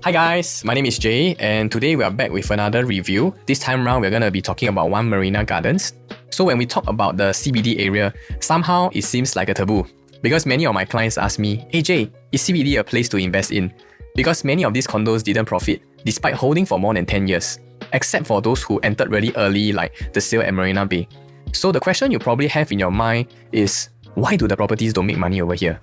Hi guys, my name is Jay and today we are back with another review. This time around we're going to be talking about One Marina Gardens. So when we talk about the CBD area, somehow it seems like a taboo. Because many of my clients ask me, hey Jay, is CBD a place to invest in? Because many of these condos didn't profit despite holding for more than 10 years. Except for those who entered really early like the sale at Marina Bay. So the question you probably have in your mind is, why do the properties don't make money over here?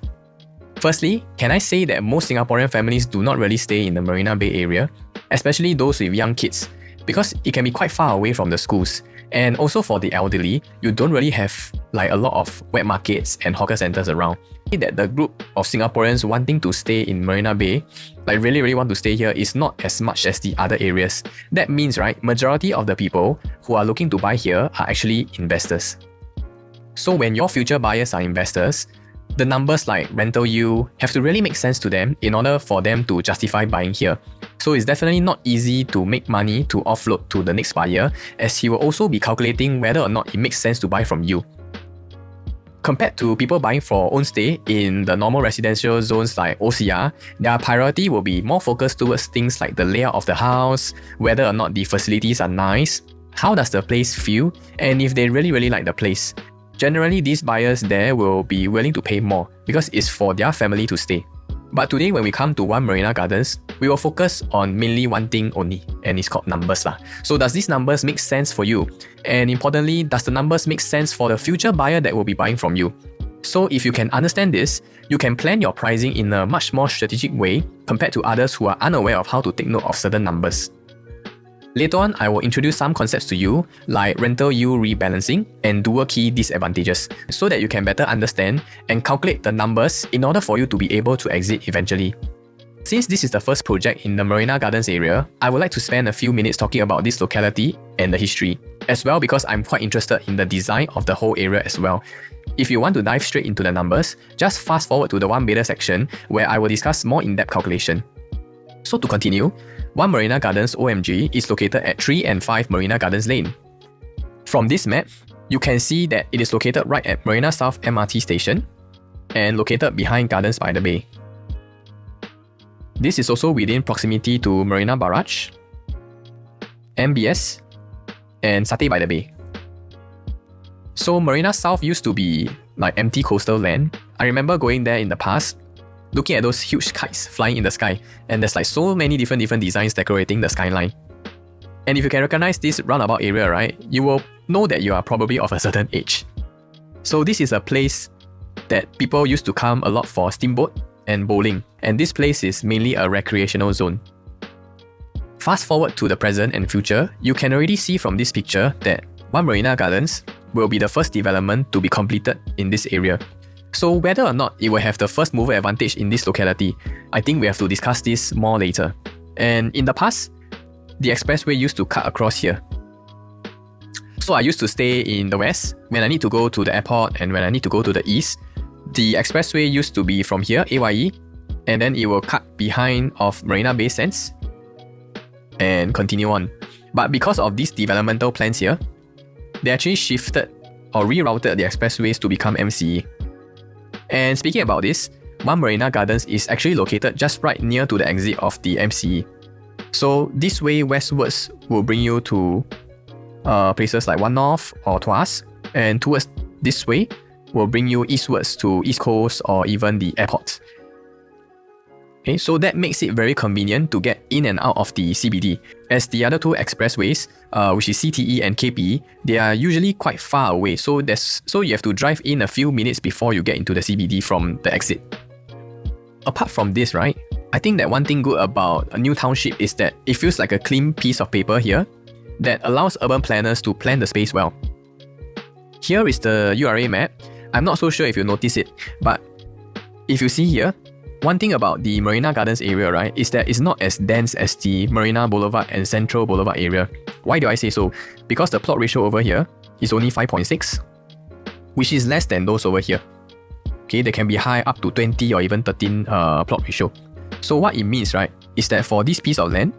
Firstly, can I say that most Singaporean families do not really stay in the Marina Bay area, especially those with young kids, because it can be quite far away from the schools. And also for the elderly, you don't really have like a lot of wet markets and hawker centers around. That the group of Singaporeans wanting to stay in Marina Bay, like really want to stay here, is not as much as the other areas. That means, right, majority of the people who are looking to buy here are actually investors. So when your future buyers are investors, the numbers like rental yield have to really make sense to them in order for them to justify buying here. So it's definitely not easy to make money to offload to the next buyer, as he will also be calculating whether or not it makes sense to buy from you. Compared to people buying for own stay in the normal residential zones like OCR, their priority will be more focused towards things like the layout of the house, whether or not the facilities are nice, how does the place feel, and if they really like the place. Generally, these buyers there will be willing to pay more because it's for their family to stay. But today when we come to One Marina Gardens, we will focus on mainly one thing only, and it's called numbers lah. So does these numbers make sense for you? And importantly, does the numbers make sense for the future buyer that will be buying from you? So if you can understand this, you can plan your pricing in a much more strategic way compared to others who are unaware of how to take note of certain numbers. Later on, I will introduce some concepts to you like rental yield rebalancing and dual key disadvantages so that you can better understand and calculate the numbers in order for you to be able to exit eventually. Since this is the first project in the Marina Gardens area, I would like to spend a few minutes talking about this locality and the history, as well because I'm quite interested in the design of the whole area as well. If you want to dive straight into the numbers, just fast forward to the 𝑭𝒊𝒐𝒑𝒊𝒆 section where I will discuss more in-depth calculation. So to continue, One Marina Gardens OMG is located at 3 and 5 Marina Gardens Lane. From this map, you can see that it is located right at Marina South MRT station and located behind Gardens by the Bay. This is also within proximity to Marina Barrage, MBS, and Satay by the Bay. So Marina South used to be like empty coastal land. I remember going there in the past, looking at those huge kites flying in the sky, and there's like so many different designs decorating the skyline. And if you can recognize this roundabout area, right, you will know that you are probably of a certain age. So this is a place that people used to come a lot for steamboat and bowling, and this place is mainly a recreational zone. Fast forward to the present and future, you can already see from this picture that One Marina Gardens will be the first development to be completed in this area. So whether or not it will have the first mover advantage in this locality, I think we have to discuss this more later. And in the past, the expressway used to cut across here. So I used to stay in the west. When I need to go to the airport and when I need to go to the east, the expressway used to be from here, AYE, and then it will cut behind of Marina Bay Sands and continue on. But because of these developmental plans here, they actually shifted or rerouted the expressways to become MCE. And speaking about this, One Marina Gardens is actually located just right near to the exit of the MCE. So this way westwards will bring you to places like One North or Tuas, and towards this way will bring you eastwards to East Coast or even the airport. Okay, so that makes it very convenient to get in and out of the CBD, as the other two expressways, which is CTE and KPE, they are usually quite far away, so you have to drive in a few minutes before you get into the CBD from the exit. Apart from this, right, I think that one thing good about a new township is that it feels like a clean piece of paper here that allows urban planners to plan the space well. Here is the URA map. I'm not so sure if you notice it, but if you see here, one thing about the Marina Gardens area, right, is that it's not as dense as the Marina Boulevard and Central Boulevard area. Why do I say so? Because the plot ratio over here is only 5.6, which is less than those over here. Okay, they can be high up to 20 or even 13 plot ratio. So what it means, right, is that for this piece of land,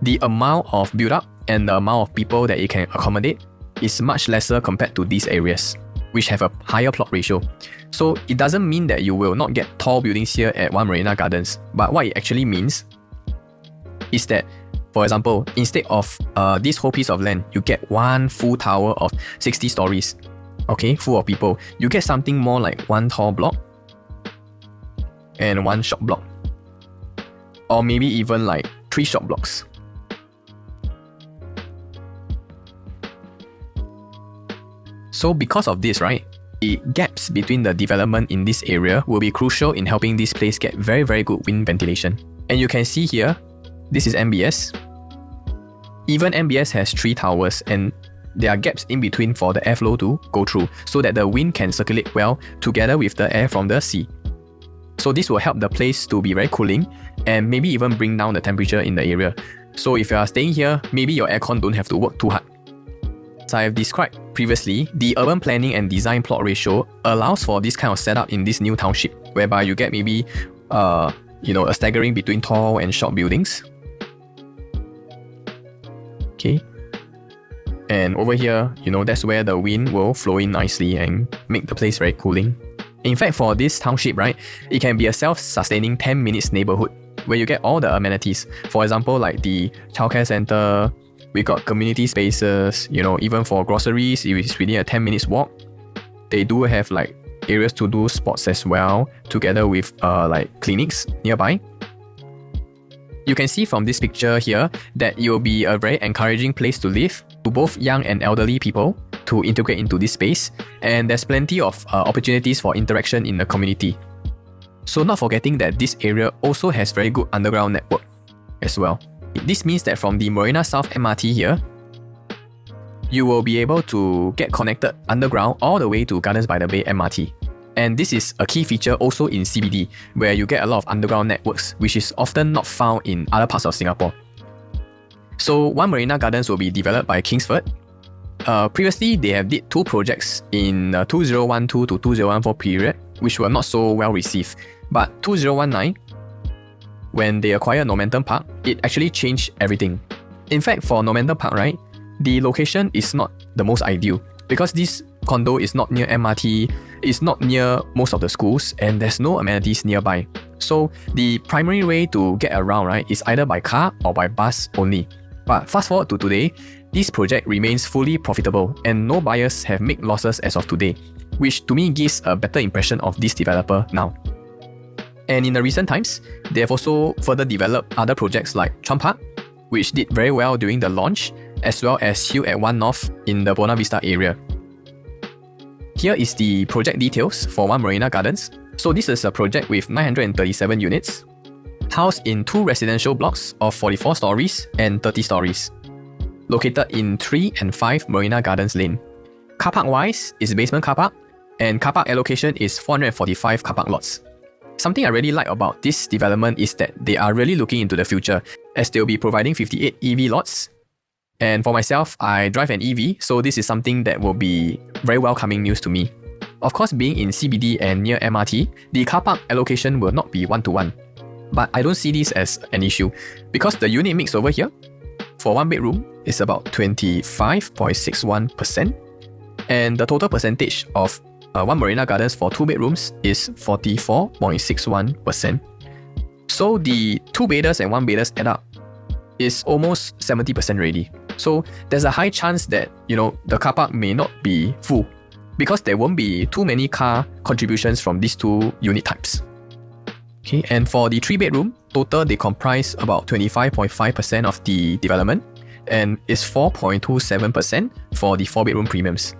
the amount of build-up and the amount of people that it can accommodate is much lesser compared to these areas, which have a higher plot ratio. So it doesn't mean that you will not get tall buildings here at One Marina Gardens, but what it actually means is that, for example, instead of this whole piece of land, you get one full tower of 60 stories, okay, full of people. You get something more like one tall block and one short block, or maybe even like 3 short blocks. So because of this, right, the gaps between the development in this area will be crucial in helping this place get very, very good wind ventilation. And you can see here, this is MBS. Even MBS has 3 towers, and there are gaps in between for the airflow to go through so that the wind can circulate well together with the air from the sea. So this will help the place to be very cooling and maybe even bring down the temperature in the area. So if you are staying here, maybe your aircon don't have to work too hard. As I have described previously, the urban planning and design plot ratio allows for this kind of setup in this new township, whereby you get maybe a staggering between tall and short buildings. Okay. And over here, that's where the wind will flow in nicely and make the place very cooling. In fact, for this township, right, it can be a self-sustaining 10 minutes neighborhood where you get all the amenities. For example, like the childcare center, we got community spaces, even for groceries, it's within a 10 minutes walk. They do have like areas to do sports as well, together with like clinics nearby. You can see from this picture here that it will be a very encouraging place to live to both young and elderly people to integrate into this space, and there's plenty of opportunities for interaction in the community. So not forgetting that this area also has very good underground network as well. This means that from the Marina South MRT here, you will be able to get connected underground all the way to Gardens by the Bay MRT. And this is a key feature also in CBD, where you get a lot of underground networks, which is often not found in other parts of Singapore. So One Marina Gardens will be developed by Kingsford. Previously, they have did 2 projects in 2012 to 2014 period, which were not so well received. But 2019, when they acquired Normanton Park, it actually changed everything. In fact, for Normanton Park, right, the location is not the most ideal because this condo is not near MRT, it's not near most of the schools, and there's no amenities nearby. So the primary way to get around, right, is either by car or by bus only. But fast forward to today, this project remains fully profitable and no buyers have made losses as of today, which to me gives a better impression of this developer now. And in the recent times, they have also further developed other projects like Chuan Park, which did very well during the launch, as well as Hill at One North in the Buona Vista area. Here is the project details for One Marina Gardens. So this is a project with 937 units, housed in 2 residential blocks of 44 stories and 30 stories, located in 3 and 5 Marina Gardens Lane. Car park wise is basement car park, and car park allocation is 445 car park lots. Something I really like about this development is that they are really looking into the future, as they'll be providing 58 EV lots. And for myself, I drive an EV, so this is something that will be very welcoming news to me. Of course, being in CBD and near MRT, the car park allocation will not be 1-to-1. But I don't see this as an issue, because the unit mix over here, for 1 bedroom, is about 25.61%, and the total percentage of One Marina Gardens for 2 bedrooms is 44.61%. So the 2 bedders and 1 bedders add up is almost 70% already. So there's a high chance that, the car park may not be full because there won't be too many car contributions from these 2 unit types. Okay, and for the 3 bedroom, total they comprise about 25.5% of the development and is 4.27% for the 4 bedroom premiums.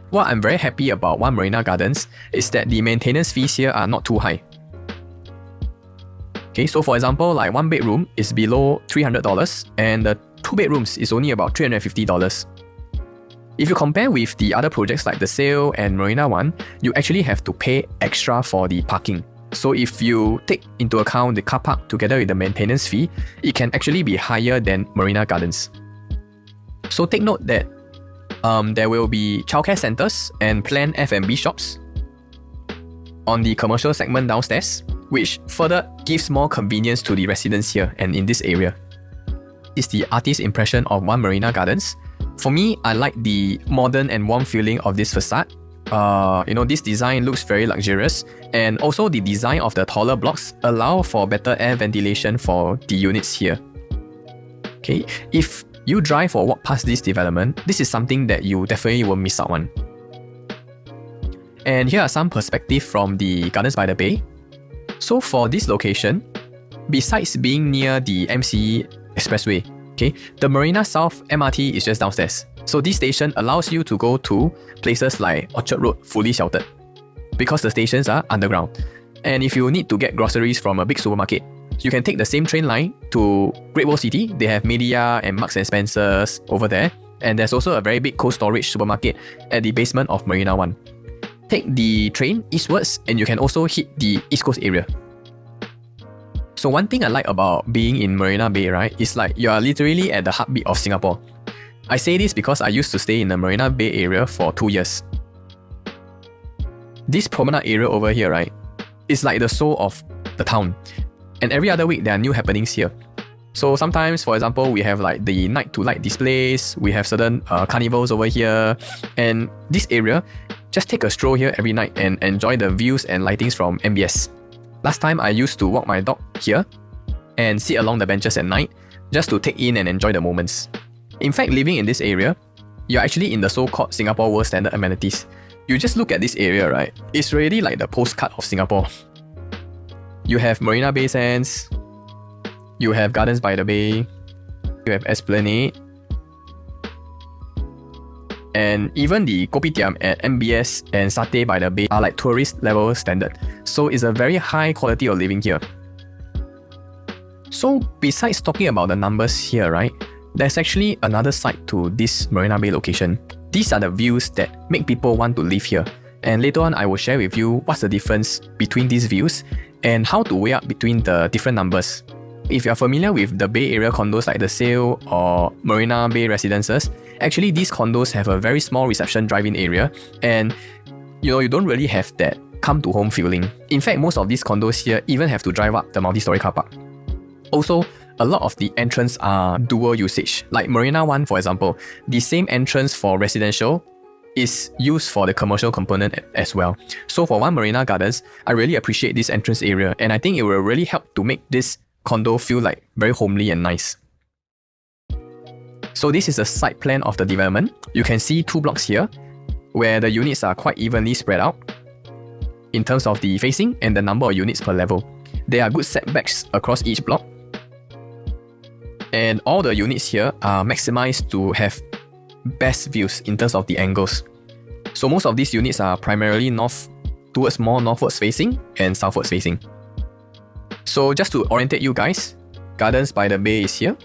What I'm very happy about One Marina Gardens is that the maintenance fees here are not too high. Okay, so for example, like 1 bedroom is below $300 and the 2 bedrooms is only about $350. If you compare with the other projects like the Sail and Marina One, you actually have to pay extra for the parking. So if you take into account the car park together with the maintenance fee, it can actually be higher than Marina Gardens. So take note that there will be childcare centers and planned F&B shops on the commercial segment downstairs, which further gives more convenience to the residents here and in this area. This is the artist's impression of One Marina Gardens. For me, I like the modern and warm feeling of this facade. This design looks very luxurious, and also the design of the taller blocks allow for better air ventilation for the units here. Okay, if you drive or walk past this development, this is something that you definitely won't miss out on. And here are some perspectives from the Gardens by the Bay. So for this location, besides being near the MCE Expressway, okay, the Marina South MRT is just downstairs. So this station allows you to go to places like Orchard Road fully sheltered because the stations are underground. And if you need to get groceries from a big supermarket, you can take the same train line to Great World City. They have Media and Marks and Spencer's over there. And there's also a very big cold storage supermarket at the basement of Marina 1. Take the train eastwards and you can also hit the East Coast area. So one thing I like about being in Marina Bay, right, is like you are literally at the heartbeat of Singapore. I say this because I used to stay in the Marina Bay area for 2 years. This promenade area over here, right, is like the soul of the town. And every other week there are new happenings here. So sometimes, for example, we have like the night to light displays, we have certain carnivals over here, and this area, just take a stroll here every night and enjoy the views and lightings from MBS. Last time I used to walk my dog here and sit along the benches at night just to take in and enjoy the moments. In fact, living in this area, you're actually in the so-called Singapore World Standard amenities. You just look at this area, right? It's really like the postcard of Singapore. You have Marina Bay Sands, you have Gardens by the Bay, you have Esplanade, and even the kopitiam at MBS and Satay by the Bay are like tourist level standard. So it's a very high quality of living here. So besides talking about the numbers here, right, there's actually another side to this Marina Bay location. These are the views that make people want to live here. And later on, I will share with you what's the difference between these views and how to weigh up between the different numbers. If you're familiar with the Bay Area condos like the Sail or Marina Bay Residences, actually these condos have a very small reception drive-in area, and you don't really have that come to home feeling. In fact, most of these condos here even have to drive up the multi-story car park. Also, a lot of the entrance are dual usage. Like Marina 1, for example, the same entrance for residential is used for the commercial component as well. So for One Marina Gardens, I really appreciate this entrance area, and I think it will really help to make this condo feel like very homely and nice. So this is a site plan of the development. You can see 2 blocks here where the units are quite evenly spread out in terms of the facing and the number of units per level. There are good setbacks across each block, and all the units here are maximized to have best views in terms of the angles. So most of these units are primarily more northwards facing and southwards facing. So just to orientate you guys, Gardens by the Bay is here.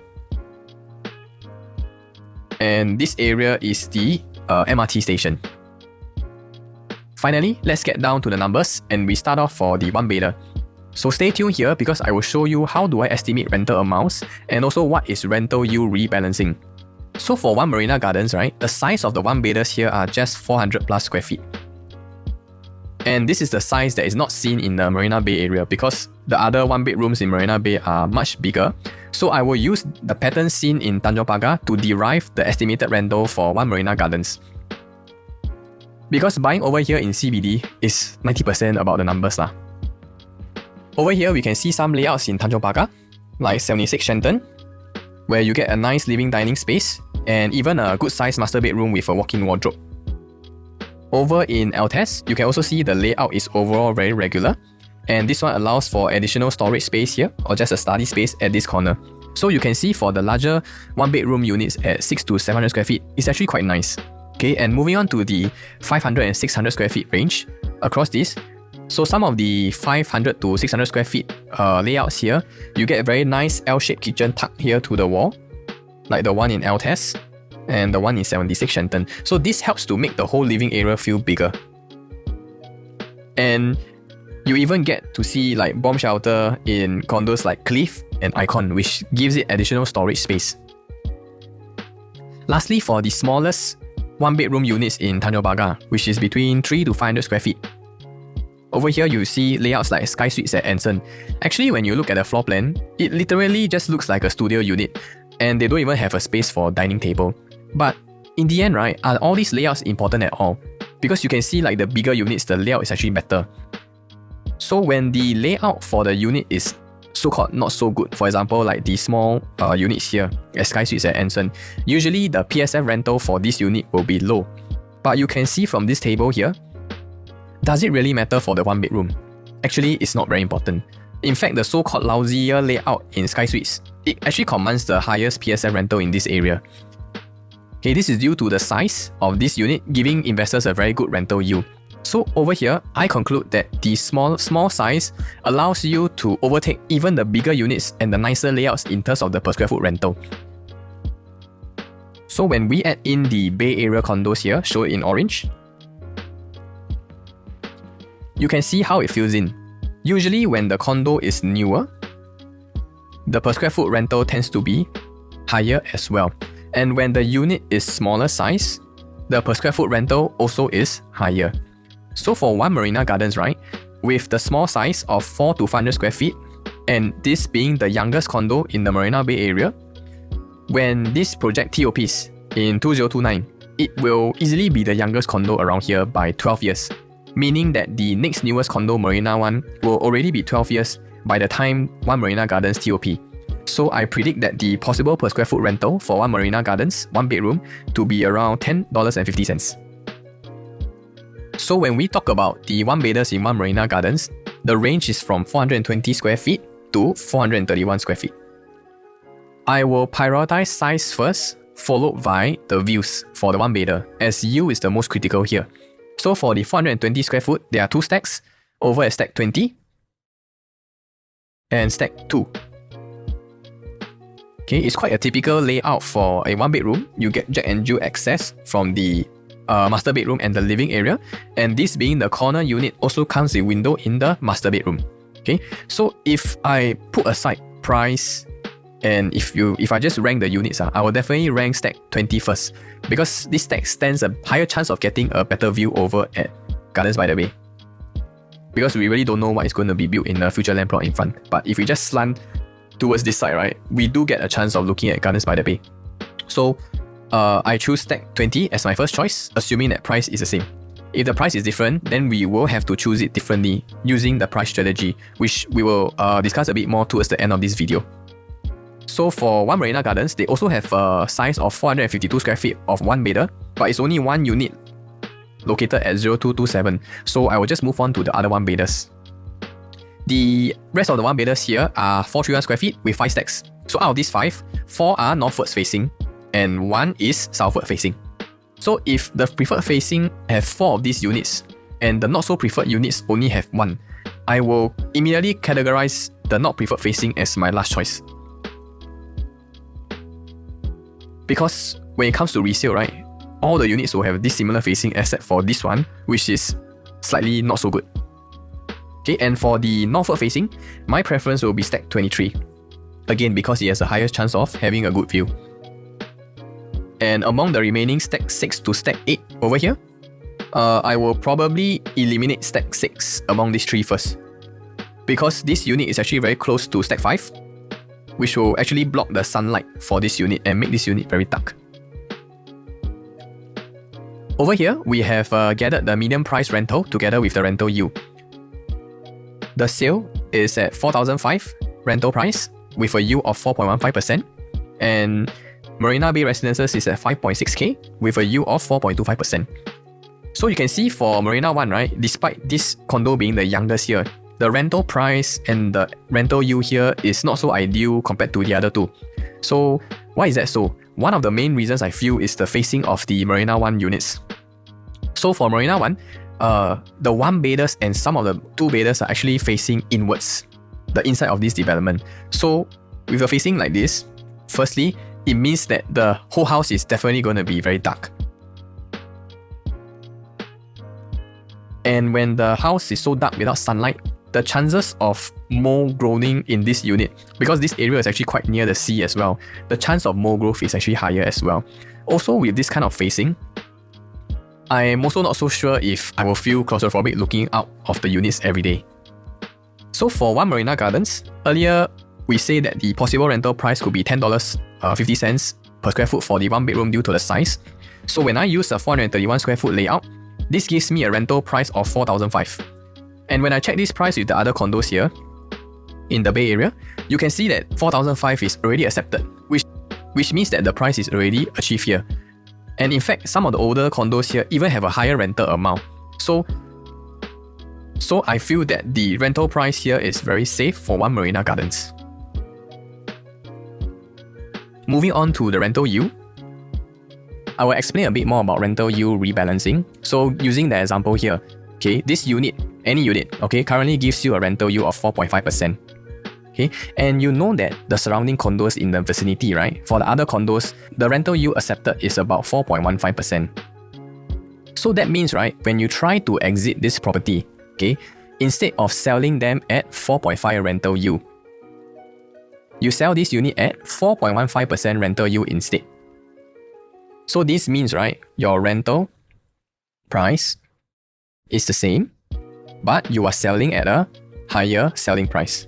And this area is the MRT station. Finally, let's get down to the numbers, and we start off for the 1-bedder. So stay tuned here because I will show you how do I estimate rental amounts and also what is rental yield rebalancing. So for One Marina Gardens, right, the size of the 1-bedders here are just 400 plus square feet. And this is the size that is not seen in the Marina Bay area because the other 1-bedrooms in Marina Bay are much bigger. So I will use the pattern seen in Tg Pagar to derive the estimated rental for One Marina Gardens. Because buying over here in CBD is 90% about the numbers lah. Over here we can see some layouts in Tg Pagar, like 76 Shenton, where you get a nice living dining space and even a good sized master bedroom with a walk-in wardrobe. Over in 𝒊𝒂𝒐𝒓𝒕𝒊𝒆, you can also see the layout is overall very regular, and this one allows for additional storage space here or just a study space at this corner. So you can see for the larger 1-bedroom units at 600 to 700 square feet, it's actually quite nice. Okay, and moving on to the 500 and 600 square feet range across this. So some of the 500 to 600 square feet layouts here, you get a very nice L-shaped kitchen tucked here to the wall, like the one in 𝒊𝒂𝒂𝒐𝒓𝒕 and the one in 76 Shenton. So this helps to make the whole living area feel bigger. And you even get to see like bomb shelter in condos like Cliff and Icon, which gives it additional storage space. Lastly, for the smallest 1-bedroom units in Tg Pagar, which is between 300 to 500 square feet, over here you see layouts like Sky Suites at Anson. Actually, when you look at the floor plan, it literally just looks like a studio unit, and they don't even have a space for dining table. But in the end, right, are all these layouts important at all? Because you can see like the bigger units, the layout is actually better. So when the layout for the unit is so-called not so good. For example, like the small units here at Sky Suites at Anson. Usually the PSF rental for this unit will be low. But you can see from this table here, does it really matter for the one bedroom? Actually, it's not very important. In fact, the so-called lousier layout in Sky Suites, it actually commands the highest PSF rental in this area. Okay, this is due to the size of this unit giving investors a very good rental yield. So over here, I conclude that the small size allows you to overtake even the bigger units and the nicer layouts in terms of the per square foot rental. So when we add in the Bay Area condos here, shown in orange, you can see how it fills in. Usually when the condo is newer, the per square foot rental tends to be higher as well. And when the unit is smaller size, the per square foot rental also is higher. So for One Marina Gardens, right, with the small size of 4 to 500 square feet, and this being the youngest condo in the Marina Bay area, when this project TOPs in 2029, it will easily be the youngest condo around here by 12 years, meaning that the next newest condo, Marina 1, will already be 12 years by the time One Marina Gardens TOP. So I predict that the possible per square foot rental for One Marina Gardens, one bedroom, to be around $10.50. So when we talk about the one bedders in One Marina Gardens, the range is from 420 square feet to 431 square feet. I will prioritize size first, followed by the views for the one bedder, as yield is the most critical here. So for the 420 square foot, there are two stacks, over at stack 20 and stack 2. Okay, it's quite a typical layout for a one bedroom. You get Jack and Jill access from the master bedroom and the living area, and this being the corner unit also comes with window in the master bedroom. Okay, so if I put aside price and if I just rank the units, I will definitely rank stack 20 first, because this stack stands a higher chance of getting a better view over at Gardens by the Bay, because we really don't know what is going to be built in the future land plot in front. But if we just slant towards this side, right, we do get a chance of looking at Gardens by the Bay. So I choose stack 20 as my first choice, assuming that price is the same. If the price is different, then we will have to choose it differently using the price strategy, which we will discuss a bit more towards the end of this video. So for One Marina Gardens, they also have a size of 452 square feet of one bedder, but it's only one unit located at 0227. So I will just move on to the other one bedders. The rest of the one bedders here are 431 square feet with 5 stacks. So out of these 5, 4 are northwards facing and 1 is southward facing. So if the preferred facing have 4 of these units and the not so preferred units only have 1, I will immediately categorize the not preferred facing as my last choice. Because when it comes to resale, right, all the units will have this similar facing except for this one, which is slightly not so good. Okay, and for the northward facing, my preference will be stack 23. Again, because it has a higher chance of having a good view. And among the remaining stack 6 to stack 8 over here, I will probably eliminate stack 6 among these 3 first, because this unit is actually very close to stack 5, which will actually block the sunlight for this unit and make this unit very dark. Over here, we have gathered the median price rental together with the rental yield. The sale is at 4,005 rental price with a yield of 4.15%, and Marina Bay Residences is at 5.6k with a yield of 4.25%. So you can see for Marina 1, right, despite this condo being the youngest here, the rental price and the rental yield here is not so ideal compared to the other two. So why is that so? One of the main reasons I feel is the facing of the Marina 1 units. So for Marina 1, the one bedders and some of the two bedders are actually facing inwards, the inside of this development. So with a facing like this, firstly, it means that the whole house is definitely going to be very dark. And when the house is so dark without sunlight, the chances of mold growing in this unit, because this area is actually quite near the sea as well, the chance of mold growth is actually higher as well. Also with this kind of facing, I am also not so sure if I will feel claustrophobic looking out of the units every day. So for One Marina Gardens, earlier we say that the possible rental price could be $10.50 per square foot for the one bedroom due to the size. So when I use a 431 square foot layout, this gives me a rental price of $4,005. And when I check this price with the other condos here, in the Bay Area, you can see that 4,500 is already accepted, which means that the price is already achieved here. And in fact, some of the older condos here even have a higher rental amount. So I feel that the rental price here is very safe for One Marina Gardens. Moving on to the rental yield, I will explain a bit more about rental yield rebalancing. So using the example here, okay, this unit, any unit, okay, currently gives you a rental yield of 4.5%. Okay, and you know that the surrounding condos in the vicinity, right? For the other condos, the rental yield accepted is about 4.15%. So that means, right, when you try to exit this property, okay, instead of selling them at 4.5 rental yield, you sell this unit at 4.15% rental yield instead. So this means, right, your rental price is the same, but you are selling at a higher selling price.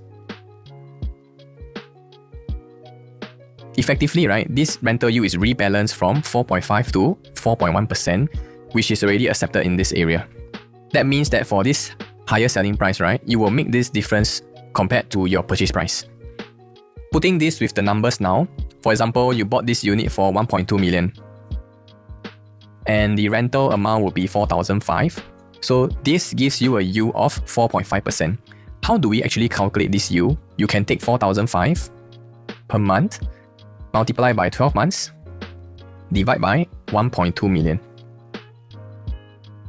Effectively, right, this rental yield is rebalanced from 4.5 to 4.1%, which is already accepted in this area. That means that for this higher selling price, right, you will make this difference compared to your purchase price. Putting this with the numbers now, for example, you bought this unit for 1.2 million and the rental amount will be 4,500. So this gives you a yield of 4.5%. How do we actually calculate this yield? You can take 4,500 per month, multiply by 12 months, divide by 1.2 million,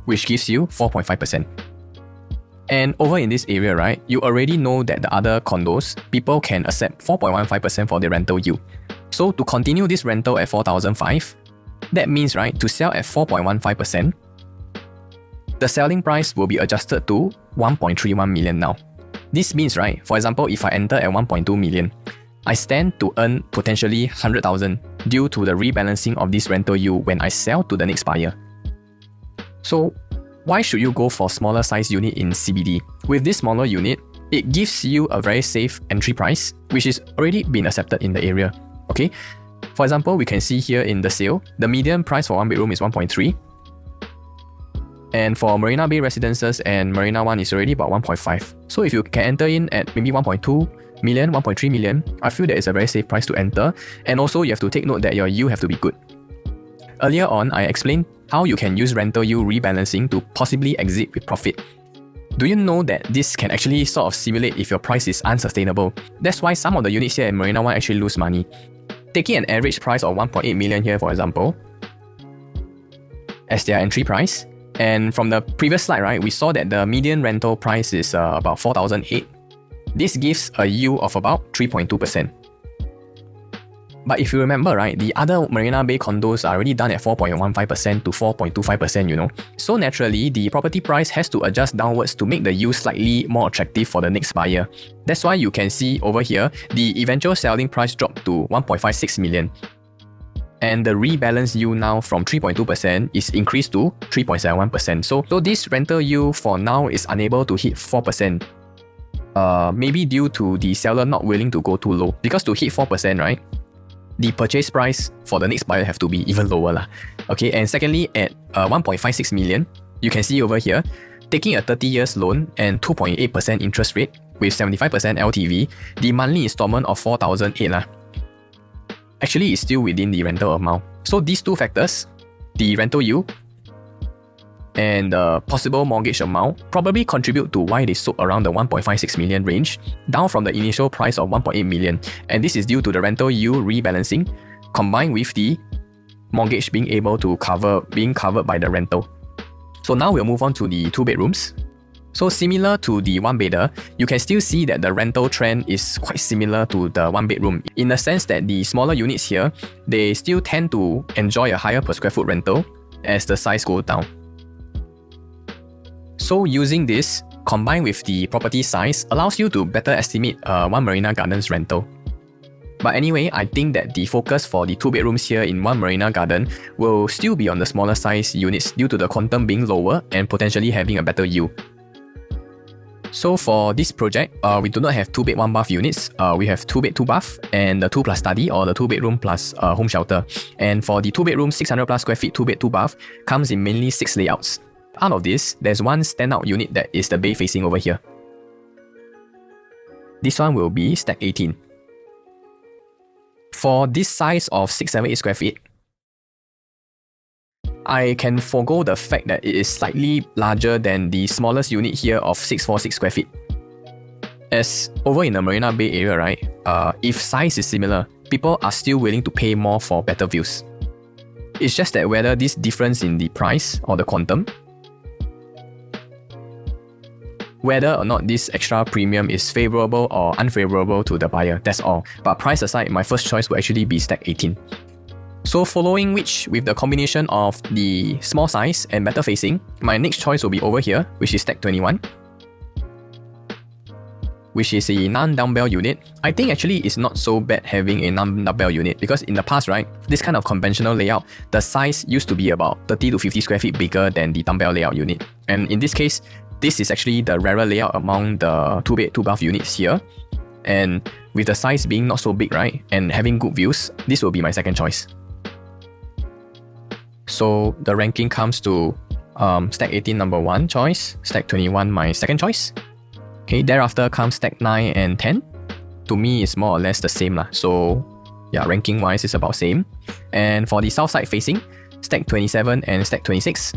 which gives you 4.5%. And over in this area, right, you already know that the other condos, people can accept 4.15% for their rental yield. So to continue this rental at 4,500, that means, right, to sell at 4.15%, the selling price will be adjusted to 1.31 million now. This means, right, for example, if I enter at 1.2 million, I stand to earn potentially 100,000 due to the rebalancing of this rental yield when I sell to the next buyer. So why should you go for smaller size unit in CBD? With this smaller unit, it gives you a very safe entry price, which is already been accepted in the area. Okay, for example, we can see here in the sale, the median price for one bedroom is 1.3. And for Marina Bay Residences and Marina One is already about 1.5. So if you can enter in at maybe 1.2 million, 1.3 million, I feel that it's a very safe price to enter. And also you have to take note that your yield have to be good. Earlier on, I explained how you can use rental yield rebalancing to possibly exit with profit. Do you know that this can actually sort of simulate if your price is unsustainable? That's why some of the units here at Marina One actually lose money. Taking an average price of 1.8 million here, for example, as their entry price, and from the previous slide, right, we saw that the median rental price is about 4,800. This gives a yield of about 3.2%. But if you remember, right, the other Marina Bay condos are already done at 4.15% to 4.25%, you know. So naturally, the property price has to adjust downwards to make the yield slightly more attractive for the next buyer. That's why you can see over here, the eventual selling price dropped to 1.56 million. And the rebalance yield now from 3.2% is increased to 3.71%. So this rental yield for now is unable to hit 4%. Maybe due to the seller not willing to go too low. Because to hit 4%, right, the purchase price for the next buyer have to be even lower lah. Okay, and secondly, at 1.56 million, you can see over here, taking a 30 years loan and 2.8% interest rate with 75% LTV, the monthly installment of 4,800 lah, actually is still within the rental amount. So these two factors, the rental yield and the possible mortgage amount, probably contribute to why they sold around the 1.56 million range, down from the initial price of 1.8 million. And this is due to the rental yield rebalancing, combined with the mortgage being covered by the rental. So now we'll move on to the two bedrooms. So similar to the one bedder, you can still see that the rental trend is quite similar to the one bedroom, in the sense that the smaller units here, they still tend to enjoy a higher per square foot rental as the size goes down. So using this, combined with the property size, allows you to better estimate One Marina Gardens rental. But anyway, I think that the focus for the two bedrooms here in One Marina Garden will still be on the smaller size units due to the quantum being lower and potentially having a better yield. So for this project, we do not have 2-bed 1-bath units. We have 2-bed 2-bath and the 2 plus study, or the 2-bedroom plus home shelter. And for the 2-bedroom 600 plus square feet 2-bed 2-bath comes in mainly 6 layouts. Out of this, there's one standout unit that is the bay facing over here. This one will be stack 18. For this size of 678 square feet, I can forego the fact that it is slightly larger than the smallest unit here of 646 square feet. As over in the Marina Bay area, right, if size is similar, people are still willing to pay more for better views. It's just that whether this difference in the price or the quantum, whether or not this extra premium is favourable or unfavourable to the buyer, that's all. But price aside, my first choice will actually be stack 18. So following which, with the combination of the small size and better facing, my next choice will be over here, which is stack 21, which is a non-dumbbell unit. I think actually it's not so bad having a non-dumbbell unit, because in the past, right, this kind of conventional layout, the size used to be about 30 to 50 square feet bigger than the dumbbell layout unit. And in this case, this is actually the rarer layout among the 2-bed, 2-bath units here. And with the size being not so big, right, and having good views, this will be my second choice. So the ranking comes to stack 18 number 1 choice, stack 21 my second choice. Okay, thereafter comes stack 9 and 10. To me, it's more or less the same lah. So yeah, ranking wise it's about same. And for the south side facing, stack 27 and stack 26,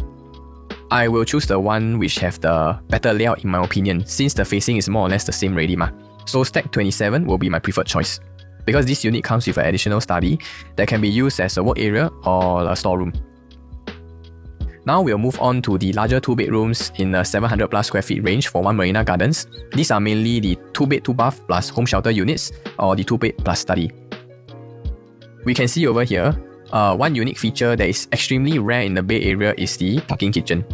I will choose the one which have the better layout in my opinion, since the facing is more or less the same already ma. So stack 27 will be my preferred choice, because this unit comes with an additional study that can be used as a work area or a storeroom. Now we'll move on to the larger 2 bedrooms in the 700 plus square feet range for One Marina Gardens. These are mainly the 2-bed, 2-bath plus home shelter units, or the 2-bed plus study. We can see over here, one unique feature that is extremely rare in the Bay Area is the tuck-in kitchen.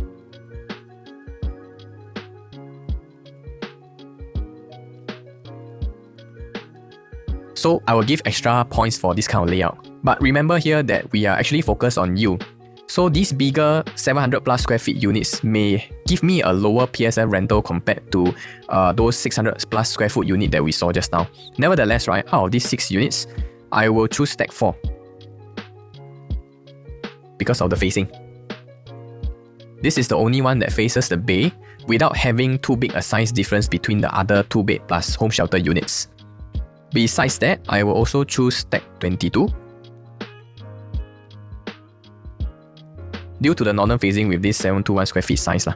So I will give extra points for this kind of layout. But remember here that we are actually focused on yield. So these bigger 700 plus square feet units may give me a lower PSF rental compared to those 600 plus square foot unit that we saw just now. Nevertheless, right, out of these 6 units, I will choose stack 4 because of the facing. This is the only one that faces the bay without having too big a size difference between the other 2-bed plus home shelter units. Besides that, I will also choose stack 22 due to the northern facing with this 721 square feet size lah.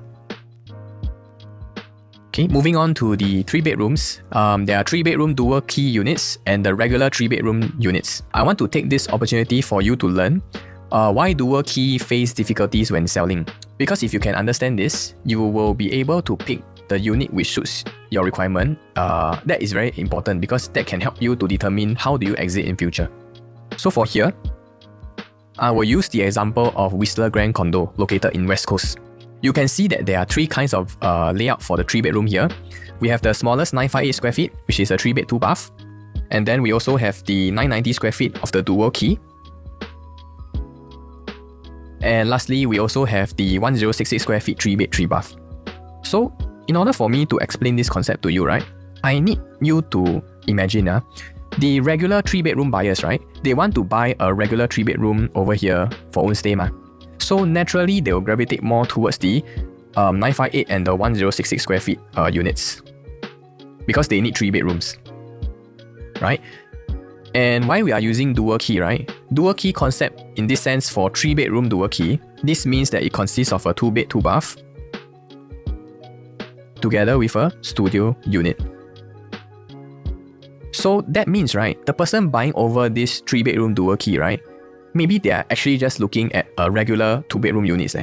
Okay, moving on to the 3 bedrooms. There are 3 bedroom dual key units and the regular 3 bedroom units. I want to take this opportunity for you to learn why dual key face difficulties when selling. Because if you can understand this, you will be able to pick the unit which suits your requirement. That is very important because that can help you to determine how do you exit in future. So for here, I will use the example of 𝑭𝒊𝒏𝒈𝒂𝒑𝒐𝒓𝒆 Condo located in West Coast. You can see that there are 3 kinds of layout for the 3 bedroom here. We have the smallest 958 square feet, which is a 3-bed 2-bath. And then we also have the 990 square feet of the dual key. And lastly, we also have the 1066 square feet 3-bed 3-bath. So in order for me to explain this concept to you, right, I need you to imagine the regular 3-bedroom buyers, right, they want to buy a regular 3-bedroom over here for own stay ma. So naturally, they will gravitate more towards the 958 and the 1066 square feet units because they need 3 bedrooms, right? And why we are using dual key, right? Dual key concept in this sense for 3-bedroom dual key, this means that it consists of a 2-bed 2-bath together with a studio unit. So that means, right, the person buying over this 3-bedroom dual key, right, maybe they are actually just looking at a regular 2-bedroom units.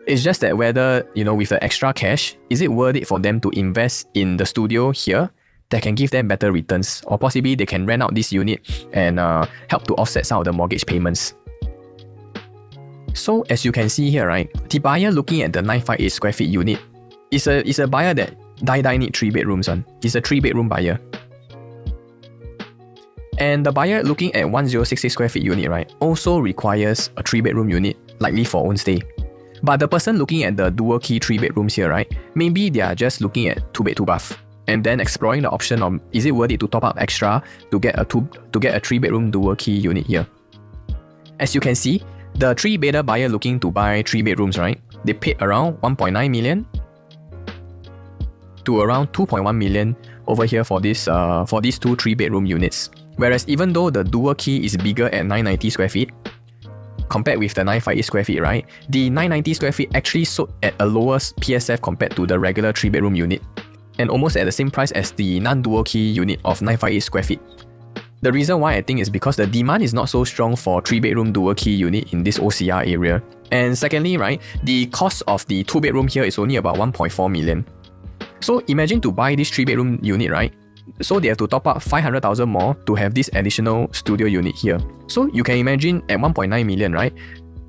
It's just that whether, you know, with the extra cash, is it worth it for them to invest in the studio here that can give them better returns, or possibly they can rent out this unit and help to offset some of the mortgage payments. So as you can see here, right, the buyer looking at the 958 square feet unit is a buyer that die need 3 bedrooms on. It's a 3-bedroom buyer. And the buyer looking at 1066 square feet unit, right, also requires a 3-bedroom unit, likely for own stay. But the person looking at the dual key 3 bedrooms here, right, maybe they are just looking at 2-bed 2-bath and then exploring the option of is it worth it to top up extra to get a 3-bedroom dual key unit here. As you can see, the 3-bedder buyer looking to buy 3 bedrooms, right, they paid around 1.9 million to around 2.1 million over here for these two 3-bedroom units. Whereas even though the dual key is bigger at 990 square feet, compared with the 958 square feet, right? The 990 square feet actually sold at a lower PSF compared to the regular 3-bedroom unit, and almost at the same price as the non-dual key unit of 958 square feet. The reason why I think is because the demand is not so strong for 3-bedroom dual key unit in this OCR area. And secondly, right, the cost of the 2-bedroom here is only about 1.4 million. So imagine to buy this 3-bedroom unit, right? So they have to top up 500,000 more to have this additional studio unit here. So you can imagine at 1.9 million, right?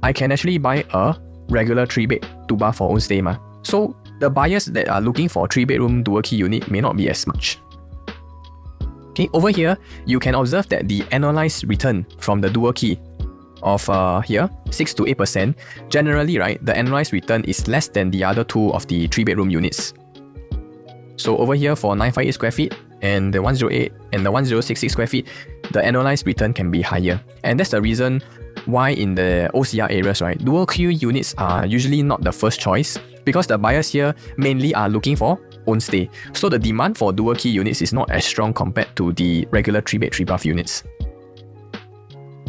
I can actually buy a regular 3-bed 2-bath for own stay. So the buyers that are looking for 3-bedroom dual key unit may not be as much. Okay, over here, you can observe that the annualized return from the dual key of here, 6 to 8%, generally, right, the annualized return is less than the other two of the 3-bedroom units. So over here for 958 square feet and the 108 and the 1066 square feet, the annualized return can be higher. And that's the reason why in the OCR areas, right, dual key units are usually not the first choice, because the buyers here mainly are looking for own stay. So the demand for dual key units is not as strong compared to the regular 3-bed 3-bath units.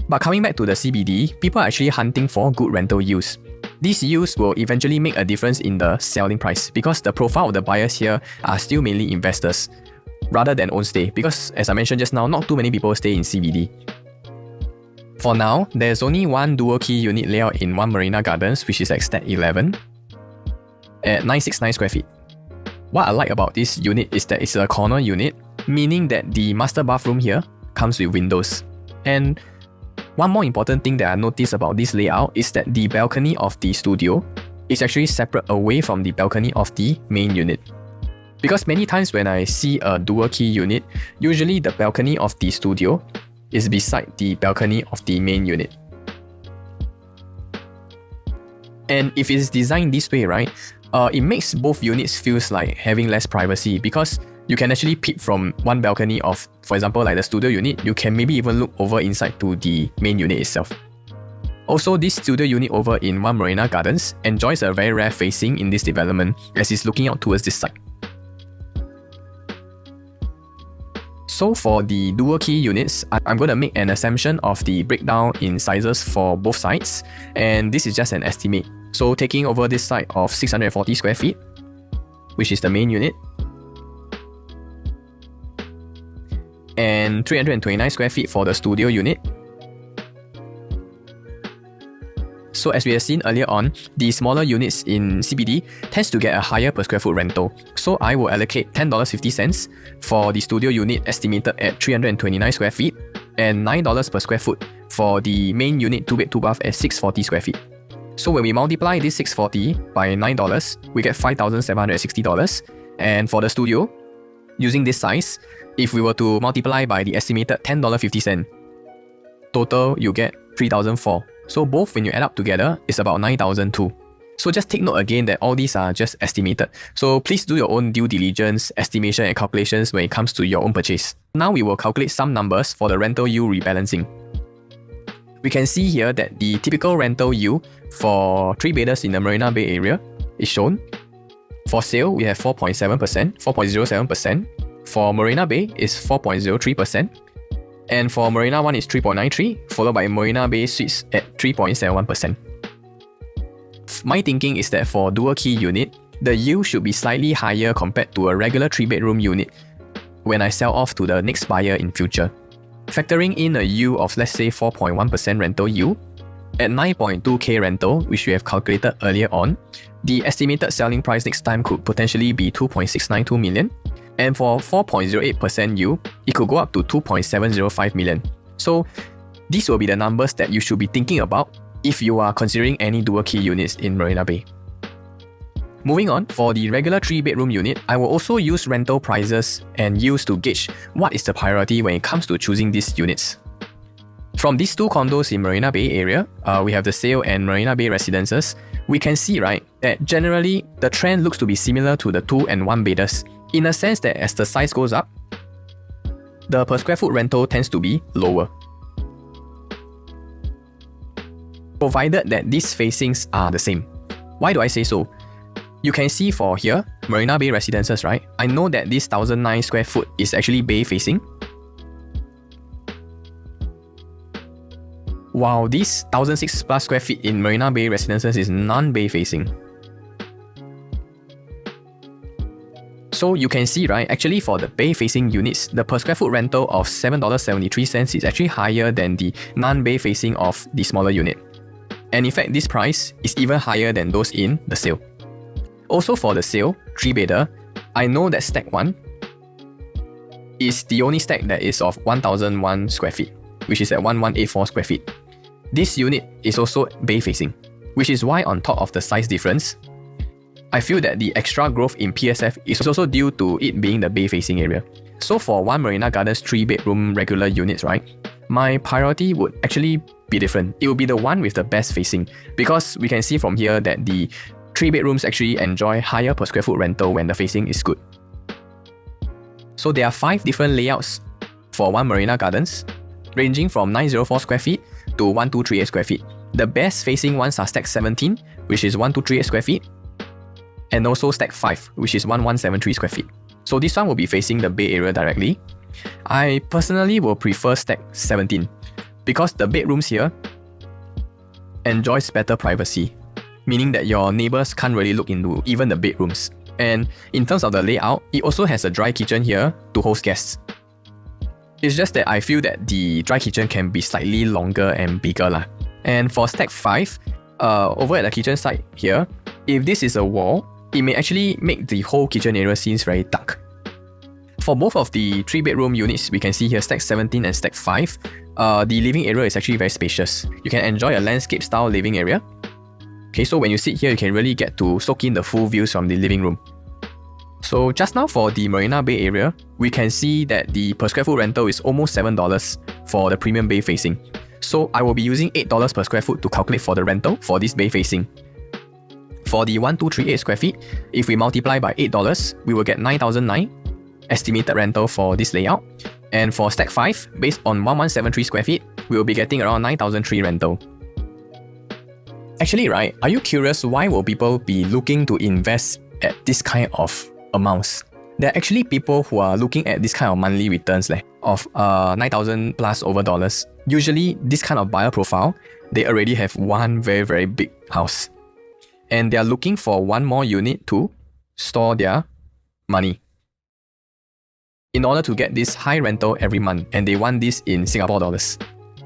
But coming back to the CBD, people are actually hunting for good rental yields. These yields will eventually make a difference in the selling price, because the profile of the buyers here are still mainly investors rather than own stay, because as I mentioned just now, not too many people stay in CBD. For now, there's only one dual key unit layout in One Marina Gardens, which is at Stat 11 at 969 square feet. What I like about this unit is that it's a corner unit, meaning that the master bathroom here comes with windows. And one more important thing that I noticed about this layout is that the balcony of the studio is actually separate away from the balcony of the main unit. Because many times when I see a dual key unit, usually the balcony of the studio is beside the balcony of the main unit. And if it's designed this way, right, it makes both units feels like having less privacy, because you can actually peep from one balcony of, for example, like the studio unit, you can maybe even look over inside to the main unit itself. Also, this studio unit over in One Marina Gardens enjoys a very rare facing in this development, as it's looking out towards this side. So for the dual key units, I'm going to make an assumption of the breakdown in sizes for both sides, and this is just an estimate. So taking over this side of 640 square feet, which is the main unit, and 329 square feet for the studio unit. So as we have seen earlier on, the smaller units in CBD tends to get a higher per square foot rental. So I will allocate $10.50 for the studio unit estimated at 329 square feet and $9 per square foot for the main unit 2-bed 2-bath at 640 square feet. So when we multiply this 640 by $9, we get $5,760. And for the studio, using this size, if we were to multiply by the estimated $10.50, total you get $3,004. So both when you add up together, it's about $9,002. So just take note again that all these are just estimated. So please do your own due diligence, estimation and calculations when it comes to your own purchase. Now we will calculate some numbers for the rental yield rebalancing. We can see here that the typical rental yield for 3-bedders in the Marina Bay area is shown. For sale, we have 4.07%. For Marina Bay is 4.03%. And for Marina 1 is 3.93%, followed by Marina Bay Suites at 3.71%. My thinking is that for dual key unit, the yield should be slightly higher compared to a regular 3-bedroom unit when I sell off to the next buyer in future. Factoring in a yield of let's say 4.1% rental yield, at 9.2k rental, which we have calculated earlier on, the estimated selling price next time could potentially be 2.692 million. And for 4.08% yield, it could go up to 2.705 million. So these will be the numbers that you should be thinking about if you are considering any dual key units in Marina Bay. Moving on, for the regular 3-bedroom unit, I will also use rental prices and yields to gauge what is the priority when it comes to choosing these units. From these two condos in Marina Bay area, we have the Sail and Marina Bay residences, we can see, right, that generally the trend looks to be similar to the 2 and 1-bedders, in a sense that as the size goes up, the per square foot rental tends to be lower. Provided that these facings are the same. Why do I say so? You can see for here, Marina Bay Residences, right? I know that this 1009 square foot is actually bay facing, while this 1006 plus square feet in Marina Bay Residences is non-bay facing. So you can see, right, actually for the bay facing units, the per square foot rental of $7.73 is actually higher than the non-bay facing of the smaller unit. And in fact, this price is even higher than those in the sale. Also for the sale, 3-bedder, I know that stack 1 is the only stack that is of 1001 square feet, which is at 1184 square feet. This unit is also bay facing, which is why on top of the size difference, I feel that the extra growth in PSF is also due to it being the bay facing area. So for One Marina Gardens 3-bedroom regular units, right, my priority would actually be different. It would be the one with the best facing, because we can see from here that the 3-bedrooms actually enjoy higher per square foot rental when the facing is good. So there are 5 different layouts for One Marina Gardens, ranging from 904 square feet to 1238 square feet. The best facing ones are stack 17, which is 1238 square feet, and also stack 5, which is 1173 square feet. So this one will be facing the bay area directly. I personally will prefer stack 17, because the bedrooms here enjoys better privacy, meaning that your neighbors can't really look into even the bedrooms. And in terms of the layout, it also has a dry kitchen here to host guests. It's just that I feel that the dry kitchen can be slightly longer and bigger lah. And for stack 5, over at the kitchen side here, if this is a wall, it may actually make the whole kitchen area seems very dark. For both of the 3-bedroom units, we can see here stack 17 and stack 5, the living area is actually very spacious. You can enjoy a landscape style living area. Okay, so when you sit here, you can really get to soak in the full views from the living room. So just now for the Marina Bay area, we can see that the per square foot rental is almost $7 for the premium bay facing. So I will be using $8 per square foot to calculate for the rental for this bay facing. For the 1238 square feet, if we multiply by $8, we will get $9,009 estimated rental for this layout. And for stack 5, based on 1173 square feet, we will be getting around $9,003 rental. Actually, right, are you curious why will people be looking to invest at this kind of amounts? There are actually people who are looking at this kind of monthly returns of 9,000 plus over dollars. Usually, this kind of buyer profile, they already have one very, very big house. And they are looking for one more unit to store their money in order to get this high rental every month, and they want this in Singapore dollars.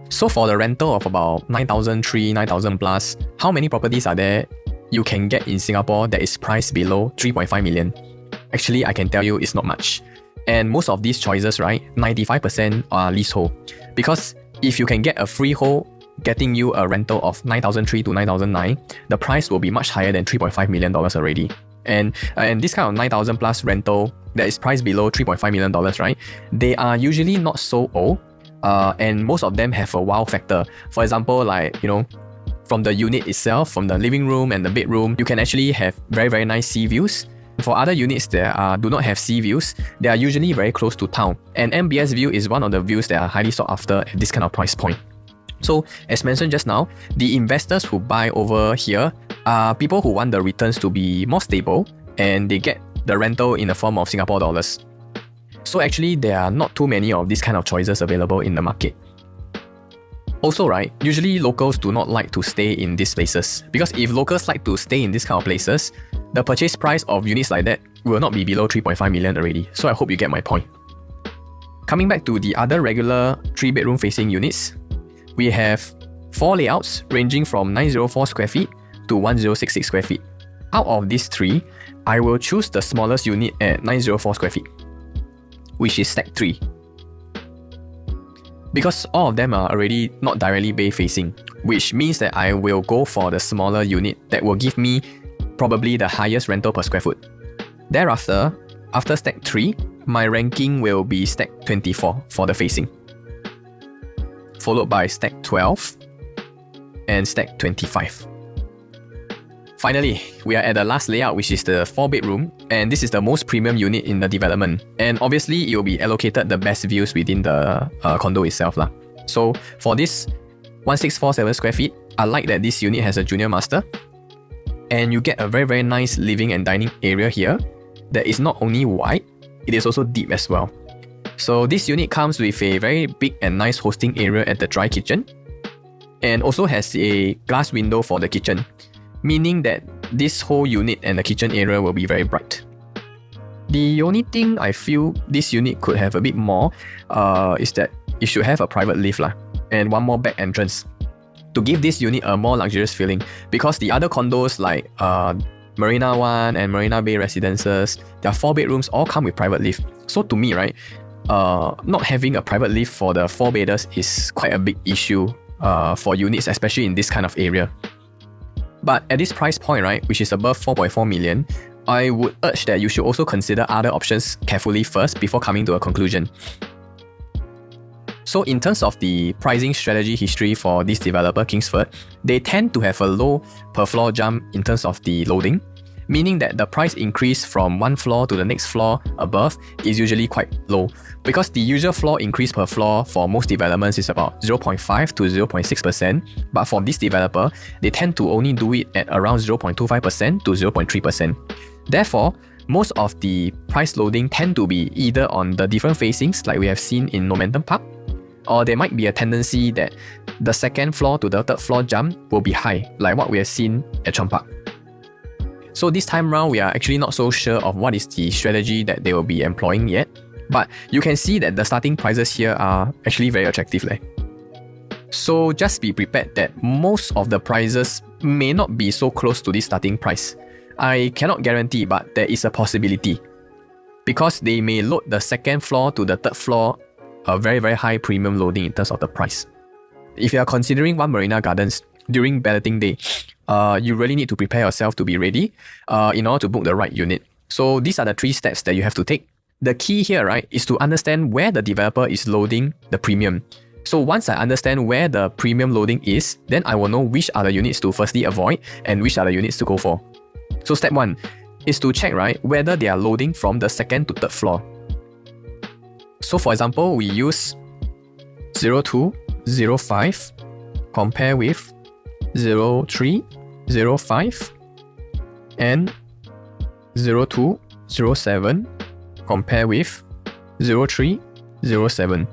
So for the rental of about 9,003, 9,000 plus, how many properties are there you can get in Singapore that is priced below 3.5 million? Actually, I can tell you it's not much. And most of these choices, right, 95% are leasehold. Because if you can get a freehold getting you a rental of 9,003 to 9,009, the price will be much higher than $3.5 million already. And this kind of 9,000 plus rental that is priced below $3.5 million, right, they are usually not so old. And most of them have a wow factor. For example, like, you know, from the unit itself, from the living room and the bedroom, you can actually have very, very nice sea views. For other units that do not have sea views, they are usually very close to town. And MBS view is one of the views that are highly sought after at this kind of price point. So, as mentioned just now, the investors who buy over here are people who want the returns to be more stable, and they get the rental in the form of Singapore dollars. So actually, there are not too many of these kind of choices available in the market. Also, right, usually locals do not like to stay in these places, because if locals like to stay in these kind of places, the purchase price of units like that will not be below 3.5 million already. So I hope you get my point. Coming back to the other regular 3-bedroom facing units, we have 4 layouts ranging from 904 square feet to 1066 square feet. Out of these 3, I will choose the smallest unit at 904 square feet, which is stack 3. Because all of them are already not directly bay facing, which means that I will go for the smaller unit that will give me probably the highest rental per square foot. Thereafter, after stack 3, my ranking will be stack 24 for the facing, followed by stack 12 and stack 25. Finally, we are at the last layout, which is the 4-bedroom, and this is the most premium unit in the development. And obviously, it will be allocated the best views within the condo itself lah. So for this 1647 square feet, I like that this unit has a junior master. And you get a very nice living and dining area here that is not only wide, it is also deep as well. So this unit comes with a very big and nice hosting area at the dry kitchen, and also has a glass window for the kitchen, meaning that this whole unit and the kitchen area will be very bright. The only thing I feel this unit could have a bit more is that it should have a private lift and one more back entrance to give this unit a more luxurious feeling, because the other condos like Marina One and Marina Bay residences, their 4 bedrooms all come with private lift. So to me, right, not having a private lift for the 4-bedders is quite a big issue for units, especially in this kind of area. But at this price point, right, which is above 4.4 million, I would urge that you should also consider other options carefully first before coming to a conclusion. So in terms of the pricing strategy history for this developer, Kingsford, they tend to have a low per floor jump in terms of the loading, meaning that the price increase from one floor to the next floor above is usually quite low, because the usual floor increase per floor for most developments is about 0.5 to 0.6%, but for this developer, they tend to only do it at around 0.25% to 0.3%. Therefore, most of the price loading tend to be either on the different facings like we have seen in Momentum Park, or there might be a tendency that the second floor to the third floor jump will be high, like what we have seen at Chong Park. So this time round, we are actually not so sure of what is the strategy that they will be employing yet, but you can see that the starting prices here are actually very attractive. So just be prepared that most of the prices may not be so close to this starting price. I cannot guarantee, but there is a possibility, because they may load the second floor to the third floor a very high premium loading in terms of the price. If you are considering One Marina Gardens during balloting day, you really need to prepare yourself to be ready in order to book the right unit. So these are the 3 steps that you have to take. The key here, right, is to understand where the developer is loading the premium. So once I understand where the premium loading is, then I will know which are the units to firstly avoid and which are the units to go for. So step 1 is to check, right, whether they are loading from the second to third floor. So for example, we use 0205 compare with 0305 and 0207 compare with 0307.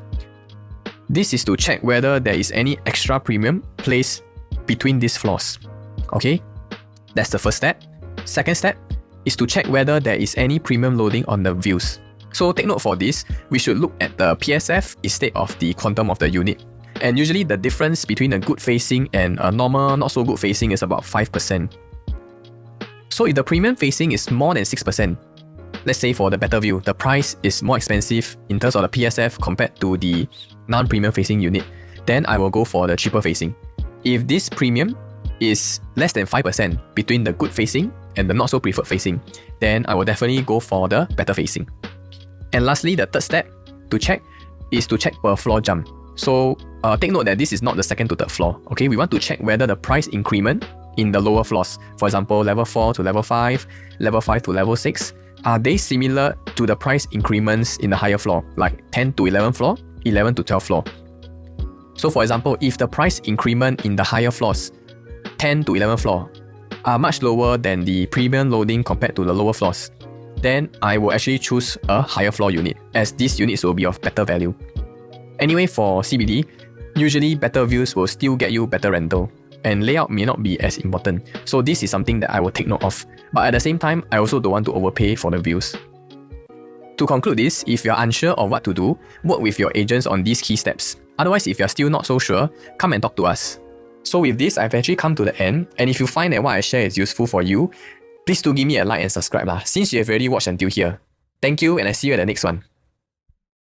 This is to check whether there is any extra premium placed between these floors. Okay, that's the first step. Second step is to check whether there is any premium loading on the views. So take note for this, we should look at the PSF instead of the quantum of the unit. And usually the difference between a good facing and a normal not so good facing is about 5%. So if the premium facing is more than 6%, let's say for the better view, the price is more expensive in terms of the PSF compared to the non-premium facing unit, then I will go for the cheaper facing. If this premium is less than 5% between the good facing and the not so preferred facing, then I will definitely go for the better facing. And lastly, the third step to check is to check per floor jump. So take note that this is not the second to third floor. Okay, we want to check whether the price increment in the lower floors, for example, level 4 to level 5, level 5 to level 6, are they similar to the price increments in the higher floor, like 10 to 11 floor, 11 to 12 floor. So for example, if the price increment in the higher floors, 10 to 11 floor, are much lower than the premium loading compared to the lower floors, then I will actually choose a higher floor unit, as these units will be of better value. Anyway, for CBD, usually better views will still get you better rental, and layout may not be as important, so this is something that I will take note of. But at the same time, I also don't want to overpay for the views. To conclude this, if you're unsure of what to do, work with your agents on these key steps. Otherwise, if you're still not so sure, come and talk to us. So with this, I've actually come to the end, and if you find that what I share is useful for you, please do give me a like and subscribe since you have already watched until here. Thank you, and I see you at the next one.